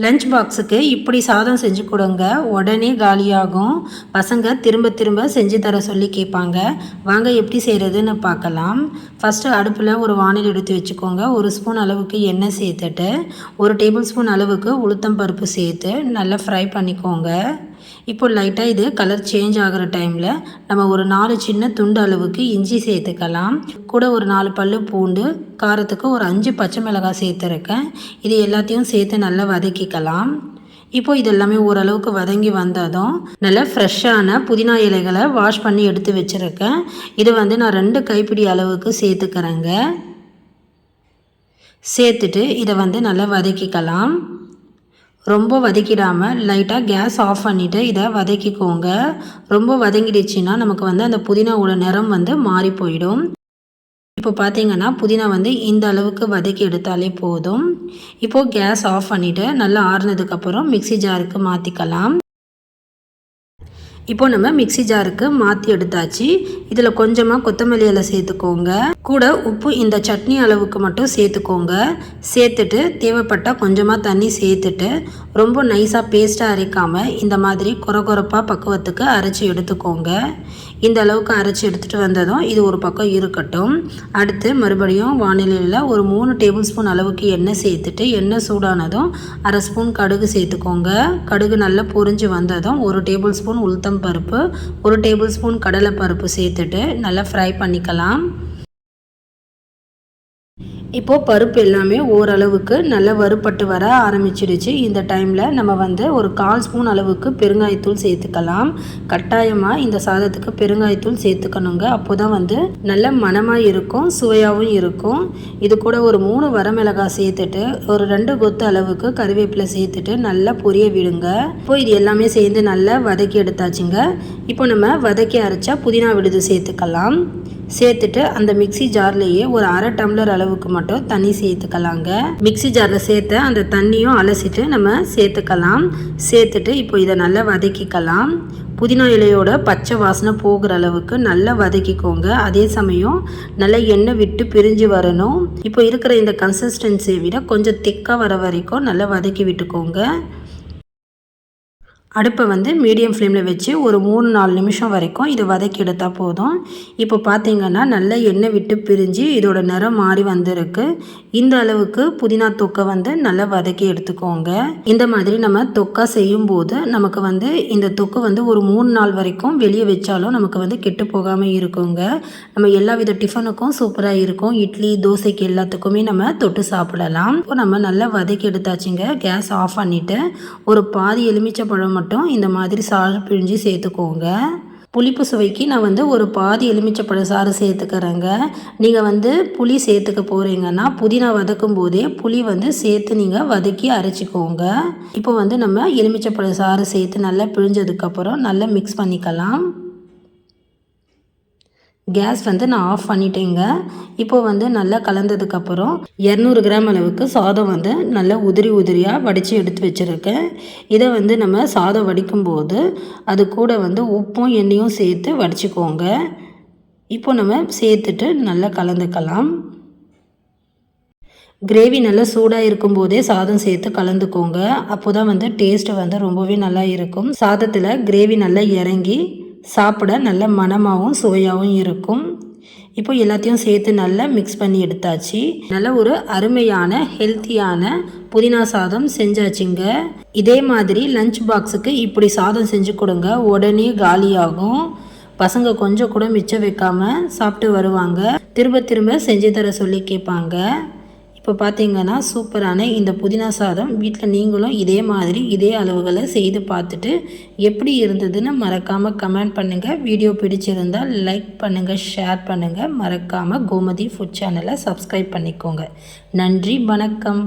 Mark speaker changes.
Speaker 1: Lunch பாக்ஸுக்கு இப்படி சாதம் செஞ்சு கொடுங்க, உடனே காலியாகும். பசங்க திரும்ப திரும்ப செஞ்சு தர சொல்லி கேட்பாங்க. வாங்க எப்படி செய்கிறதுன்னு பார்க்கலாம். ஃபஸ்ட்டு அடுப்பில் ஒரு வாணலி எடுத்து வச்சுக்கோங்க. 1 ஸ்பூன் அளவுக்கு எண்ணெய் சேர்த்துட்டு 1 டேபிள் ஸ்பூன் அளவுக்கு உளுத்தம் பருப்பு சேர்த்து நல்லா ஃப்ரை பண்ணிக்கோங்க. இப்போ லைட்டாக இது கலர் சேஞ்ச் ஆகிற டைமில் நம்ம ஒரு 4 சின்ன துண்டு அளவுக்கு இஞ்சி சேர்த்துக்கலாம். கூட ஒரு 4 பல்லு பூண்டு, காரத்துக்கு ஒரு 5 பச்சை மிளகாய் சேர்த்துருக்கேன். இது எல்லாத்தையும் சேர்த்து நல்லா வதக்கிக்கலாம். இப்போ இதெல்லாமே ஓரளவுக்கு வதங்கி வந்ததும் நல்லா ஃப்ரெஷ்ஷான புதினா இலைகளை வாஷ் பண்ணி எடுத்து வச்சுருக்கேன். இது நான் 2 கைப்பிடி அளவுக்கு சேர்த்துக்கிறேங்க. சேர்த்துட்டு இதை நல்லா வதக்கிக்கலாம். ரொம்ப வதக்கிடாமல் லைட்டாக கேஸ் ஆஃப் பண்ணிவிட்டு இதை வதக்கிக்கோங்க. ரொம்ப வதங்கிடுச்சுன்னா நமக்கு அந்த புதினாவோட நிறம் மாறி போயிடும். இப்போ பார்த்தீங்கன்னா புதினா இந்த அளவுக்கு வதக்கி எடுத்தாலே போதும். இப்போது கேஸ் ஆஃப் பண்ணிவிட்டு நல்லா ஆறுனதுக்கப்புறம் மிக்ஸி ஜாருக்கு மாற்றிக்கலாம். இப்போ நம்ம மிக்ஸி ஜாருக்கு மாற்றி எடுத்தாச்சு. இதில் கொஞ்சமாக கொத்தமல்லி இலை சேர்த்துக்கோங்க. கூட உப்பு இந்த சட்னி அளவுக்கு மட்டும் சேர்த்துக்கோங்க. சேர்த்துட்டு தேவைப்பட்டால் கொஞ்சமாக தண்ணி சேர்த்துட்டு ரொம்ப நைஸாக பேஸ்ட்டாக அரைக்காமல் இந்த மாதிரி கொரகொரப்பாக பக்குவத்துக்கு அரைச்சி எடுத்துக்கோங்க. இந்த அளவுக்கு அரைச்சி எடுத்துகிட்டு வந்ததும் இது ஒரு பக்கம் இருக்கட்டும். அடுத்து மறுபடியும் வானிலையில் ஒரு 3 டேபிள் ஸ்பூன் அளவுக்கு எண்ணெய் சேர்த்துட்டு எண்ணெய் சூடானதும் 1/2 ஸ்பூன் கடுகு சேர்த்துக்கோங்க. கடுகு நல்லா பொரிஞ்சு வந்ததும் 1 டேபிள் ஸ்பூன் உளுத்தம் பருப்பு, 1 டேபிள் ஸ்பூன் கடலை பருப்பு சேர்த்துட்டு நல்லா ஃப்ரை பண்ணிக்கலாம். இப்போது பருப்பு எல்லாமே ஓரளவுக்கு நல்லா வறுபட்டு வர ஆரம்பிச்சிடுச்சு. இந்த டைமில் நம்ம ஒரு 1/4 ஸ்பூன் அளவுக்கு பெருங்காயத்தூள் சேர்த்துக்கலாம். கட்டாயமாக இந்த சாதத்துக்கு பெருங்காயத்தூள் சேர்த்துக்கணுங்க. அப்போ தான் நல்ல மணமாக இருக்கும், சுவையாகவும் இருக்கும். இது கூட ஒரு 3 வரமிளகாய் சேர்த்துட்டு ஒரு 2 கொத்து அளவுக்கு கறிவேப்பிலை சேர்த்துட்டு நல்லா பொரிய விடுங்க. இப்போது இது எல்லாமே சேர்ந்து நல்லா வதக்கி எடுத்தாச்சுங்க. இப்போ நம்ம வதக்கி அரைச்சா புதினா விழுது சேர்த்துக்கலாம். சேர்த்துட்டு அந்த மிக்ஸி ஜார்லேயே ஒரு 1/2 டம்ளர் அளவுக்கு மட்டும் தண்ணி சேர்த்துக்கலாங்க. மிக்ஸி ஜாரில் சேர்த்து அந்த தண்ணியும் அலசிட்டு நம்ம சேர்த்துக்கலாம். சேர்த்துட்டு இப்போ இதை நல்லா வதக்கிக்கலாம். புதினா இலையோட பச்சை வாசனை போகிற அளவுக்கு நல்லா வதக்கிக்கோங்க. அதே சமயம் நல்லா எண்ணெய் விட்டு பிரிஞ்சு வரணும். இப்போ இருக்கிற இந்த கன்சிஸ்டன்சியை விட கொஞ்சம் திக்காக வர வரைக்கும் நல்லா வதக்கி விட்டுக்கோங்க. அடுப்பை மீடியம் ஃப்ளேமில் வச்சு ஒரு 3-4 நிமிஷம் வரைக்கும் இதை வதக்கி எடுத்தால் போதும். இப்போ பார்த்தீங்கன்னா நல்லா எண்ணெய் விட்டு பிரிஞ்சு இதோட நிறம் மாறி வந்திருக்கு. இந்த அளவுக்கு புதினா தொக்கை நல்லா வதக்கி எடுத்துக்கோங்க. இந்த மாதிரி நம்ம தொக்கா செய்யும்போது நமக்கு இந்த தொக்கு ஒரு 3 நாள் வரைக்கும் வெளியே வச்சாலும் நமக்கு கெட்டு போகாமல் இருக்குங்க. நம்ம எல்லா வித டிஃபனுக்கும் சூப்பராக இருக்கும். இட்லி, தோசைக்கு எல்லாத்துக்குமே நம்ம தொட்டு சாப்பிடலாம். இப்போ நம்ம நல்லா வதக்கி எடுத்தாச்சுங்க. கேஸ் ஆஃப் பண்ணிவிட்டு ஒரு பாதி எலுமிச்சை பழம் மட்டும் இந்த மாதிரி சாறு பிழிஞ்சு சேர்த்துக்கோங்க. புளிப்பு சுவைக்கு நான் ஒரு பாதி எலுமிச்சப்பழ சாறு சேர்த்துக்கிறேங்க. நீங்கள் புளி சேர்த்துக்க போகிறீங்கன்னா புதினா வதக்கும் போதே புளி சேர்த்து நீங்கள் வதக்கி அரைச்சிக்கோங்க. இப்போ நம்ம எலுமிச்சப்பழ சாறு சேர்த்து நல்லா பிழிஞ்சதுக்கப்புறம் நல்லா மிக்ஸ் பண்ணிக்கலாம். கேஸ் நான் ஆஃப் பண்ணிட்டேங்க. இப்போது நல்லா கலந்ததுக்கப்புறம் 200 கிராம் அளவுக்கு சாதம் நல்லா உதிரியாக வடித்து எடுத்து வச்சுருக்கேன். இதை நம்ம சாதம் வடிக்கும்போது அது கூட உப்பும் எண்ணெயும் சேர்த்து வடிச்சுக்கோங்க. இப்போ நம்ம சேர்த்துட்டு நல்லா கலந்துக்கலாம். கிரேவி நல்லா சூடாக இருக்கும்போதே சாதம் சேர்த்து கலந்துக்கோங்க. அப்போ தான் டேஸ்ட்டு ரொம்பவே நல்லா இருக்கும். சாதத்தில் கிரேவி நல்லா இறங்கி சாப்பிட நல்ல மணமாகவும் சுவையாகவும் இருக்கும். இப்போ எல்லாத்தையும் சேர்த்து நல்லா மிக்ஸ் பண்ணி எடுத்தாச்சு. நல்ல ஒரு அருமையான ஹெல்த்தியான புதினா சாதம் செஞ்சாச்சுங்க. இதே மாதிரி லஞ்ச் பாக்ஸுக்கு இப்படி சாதம் செஞ்சு கொடுங்க, உடனே காலியாகும். பசங்க கொஞ்சம் கூட மிச்சம் வைக்காமல் சாப்பிட்டு வருவாங்க. திரும்ப திரும்ப செஞ்சு தர சொல்லி கேட்பாங்க. இப்போ பார்த்தீங்கன்னா சூப்பரான இந்த புதினா சாதம் வீட்டில் நீங்களும் இதே மாதிரி இதே அளவுகளை செய்து பார்த்துட்டு எப்படி இருந்ததுன்னு மறக்காமல் கமெண்ட் பண்ணுங்கள். வீடியோ பிடிச்சிருந்தால் லைக் பண்ணுங்கள், ஷேர் பண்ணுங்கள். மறக்காமல் கோமதி ஃபுட் சேனலை சப்ஸ்கிரைப் பண்ணிக்கோங்க. நன்றி, வணக்கம்.